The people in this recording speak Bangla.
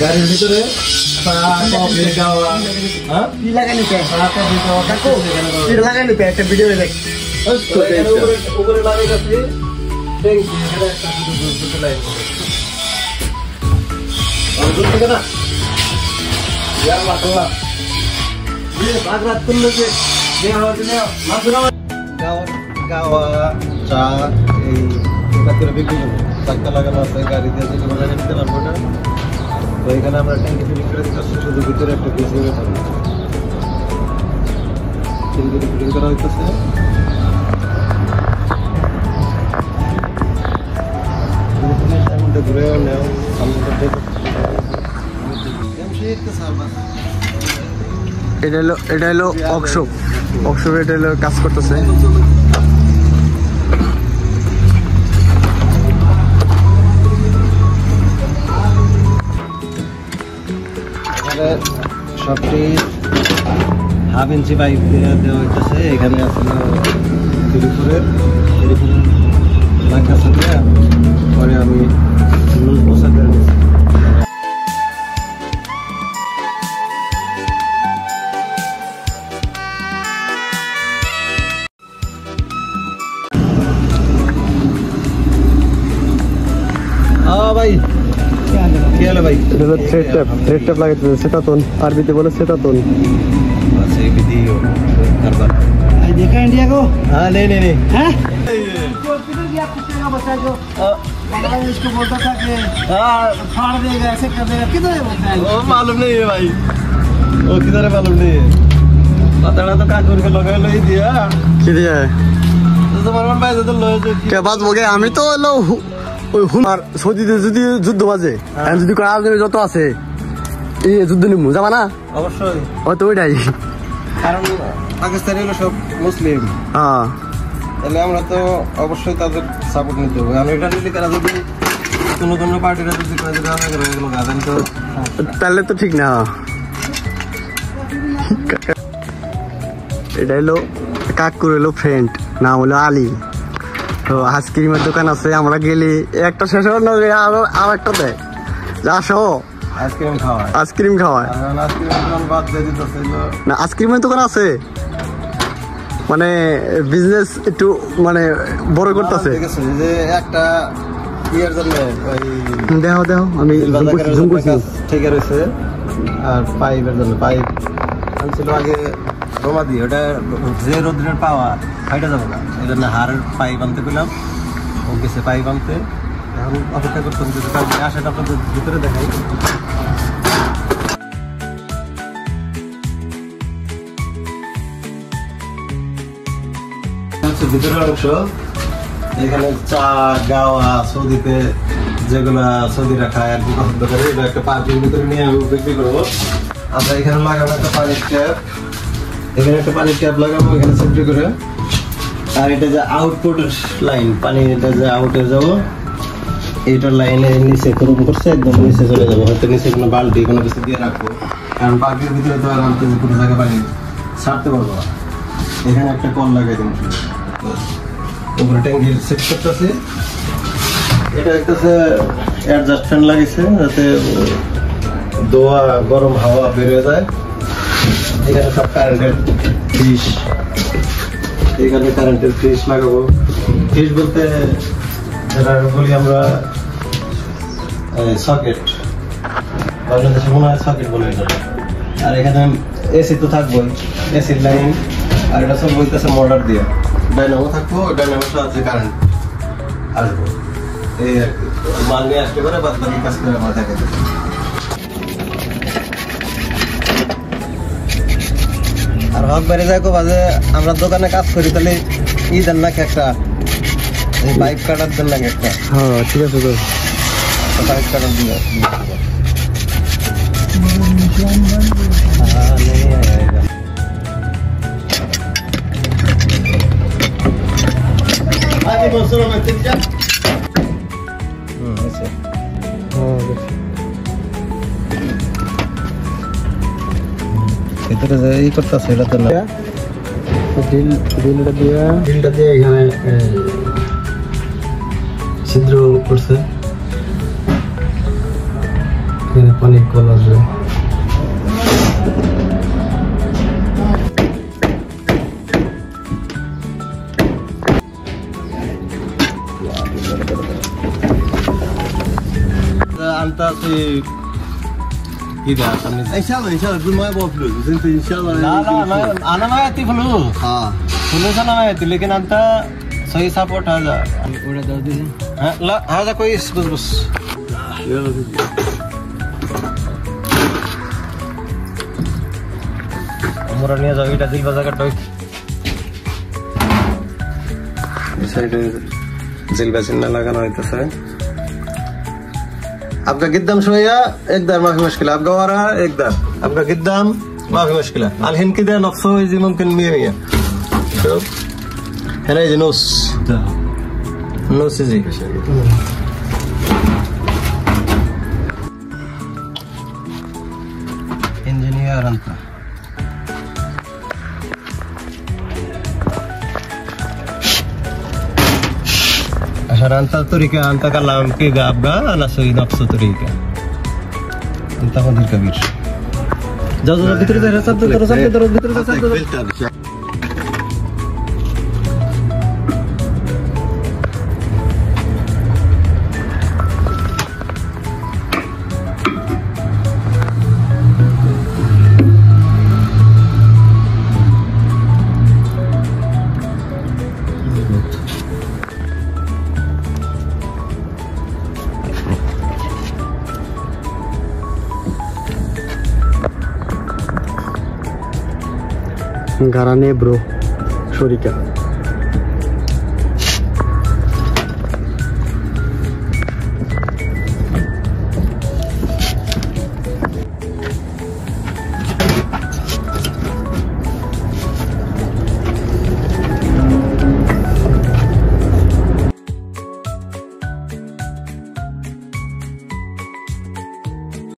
গাড়ির ভিতরে একটা ভিডিও দেখ উপরে লাগাই যাচ্ছে গাওয়া চা এই বিক্রি করবো চাক্কা লাগানো আছে গাড়িতে যদি মজা নিতে পারবো না তো এখানে আমরা ট্যাঙ্কি ফিলিং করে দিচ্ছি শুধু ভিতরে একটা পিস হয়ে থাকবে ট্যাঙ্কি ফিলিং করা হইতেছে ঘুরে নেও এটা হলো ওয়ার্কশপ এটা হলো কাজ করতেছে সবটি হাফ ইঞ্চি পাইপ দেওয়া হইতেছে এখানে আসলে তিরিপুরের লাইনটা সাথে পরে আমি লুজ পোশাক করে নিচ্ছি ভাই কি হলো ভাই এটা হলো থ্রেড ট্যাপ লাগাইতে সেটাতন আরবিতে বলে সেটাতন আছে ভিডিও কারবার এই देखा इंडिया को हां नहीं हैं जो किधर गया कुत्ते का बच्चा जो बांग्ला में इसको बोलता था कि हां फाड़ देगा ऐसे कर देगा किधर है वो वो मालूम नहीं है भाई वो किधर है मालूम नहीं है पता ना तो कागज के लगा लो ही दिया কি दिया है तो मरमान भाई तो लो जो क्या बात हो गया আমি তো লো ওই হুমার সৌদিতে যদি যুদ্ধ বাজে আর যদি কোন আজমি যত আছে এই যুদ্ধ নিমু যাবা না অবশ্যই তো ওইটাই কারণ পাকিস্তানি হলো সব মুসলিম হ্যাঁ তাহলে আমরা তো অবশ্যই তাদের সাপোর্ট নিতে হবে আর এটা নিলে কারা যদি কোনো পার্টিরা যদি করে দেওয়া হয় এগুলো গাদান তো তাহলে তো ঠিক না এটা হলো কাকুর হলো ফ্রেন্ড নাম হলো আলী তো আইসক্রিমের দোকান আছে আমরা গেলি একটা শেষ হল না আর একটা দেয় আসো আইসক্রিম খাওয়ায় না আইসক্রিমের দোকান আছে মানে বিজনেস একটু মানে বড় করতেছে যে একটা ইয়ার জন্য দেখো আমি জুম করছি ঠিক আছে আর পাইপের জন্য পাইপ আনছিল আগে রোমা দিয়ে ওটা যে রোদ্রের পাওয়া ফাইটা যাবে না এই জন্য হাড়ের পাইপ আনতে পেলাম ও গেছে পাইপ আনতে এখন অপেক্ষা করতাম যদি আসেন আপনাদের ভিতরে দেখাই ভিতরের অংশ এখানে চা গাওয়া সৌদিতে যেগুলা সৌদিরা খায় আর কি পছন্দ করে এটা একটা পার্টির ভিতরে নিয়ে আমি বিক্রি করবো আমরা এখানে লাগাবো একটা পানির ট্যাপ এখানে একটা পানির ট্যাপ লাগাবো এখানে সেফটি করে আর এটা যে আউটপুট লাইন পানি এটা যে আউটে যাবো এইটার লাইনে নিচে করুন করছে একদম নিচে চলে যাবো হয়তো নিচে কোনো বালতি কোনো কিছু দিয়ে রাখবো কারণ পার্কের ভিতরে তো আর আনতে কোনো জায়গা পানি ছাড়তে পারবো না এখানে একটা কল লাগাই দিন উপরে ট্যাঙ্কি সেট করতেছি এটা একটা অ্যাডজাস্ট ফ্যান লাগিয়েছে যাতে দোয়া গরম হাওয়া বেরিয়ে যায় এখানে সব কারেন্টের ফিস এখানে কারেন্টের ফিস লাগাবো ফিস বলতে যেটা বলি আমরা সকেট বাংলাদেশে মনে হয় সকেট বলে এটা আর এখানে এসি তো থাকবোই এসির লাইন আর এটা সব বলতেছে মোটর দিয়ে ডাইনামো থাকবো ডাইনামোর সাহায্যে কারেন্ট আসবো এই আর কি মাল নিয়ে আসতে পারে বাদ বাকি কাজ করে আমার থাকে আর হক বেড়ে যায় বাজে আমরা দোকানে কাজ করি তাহলে ই দেন নাকি একটা পাইপ কাটার দেন নাকি একটা হ্যাঁ ঠিক আছে তো পাইপ কাটার দিন ভিতরে যে ই করতেছে এটা তো না ডিলটা দিয়ে এখানে ছিদ্র করছে, এখানে পানি কল আসবে। Antasi tidak kami. Inshallah, belum mau bawa flu. Jadi inshallah. Nah, anak mah itu flu. Flu sana mah itu, lekin anta सही support aja. Udah tahu sih. Lah, ada koi bus. Ya lagi. Umurnya jauh itu dil bazaar toy. Side zil basin ना लगाना है तो सही. आपका गिद्दम शोया एक दर माफी मुश्किल आपका वारा एक दर आपका गिद्दम माफी मुश्किल الحين كده نقصه يجي ممكن 100 شوف هنا يجي نص يجي انجينير انت عشان انت طريقة انت كلام كده ابغى انا اسوي نفس الطريقة انت مدير كبير جاو بيتر ده سب بيتر Garane bro, Shorika.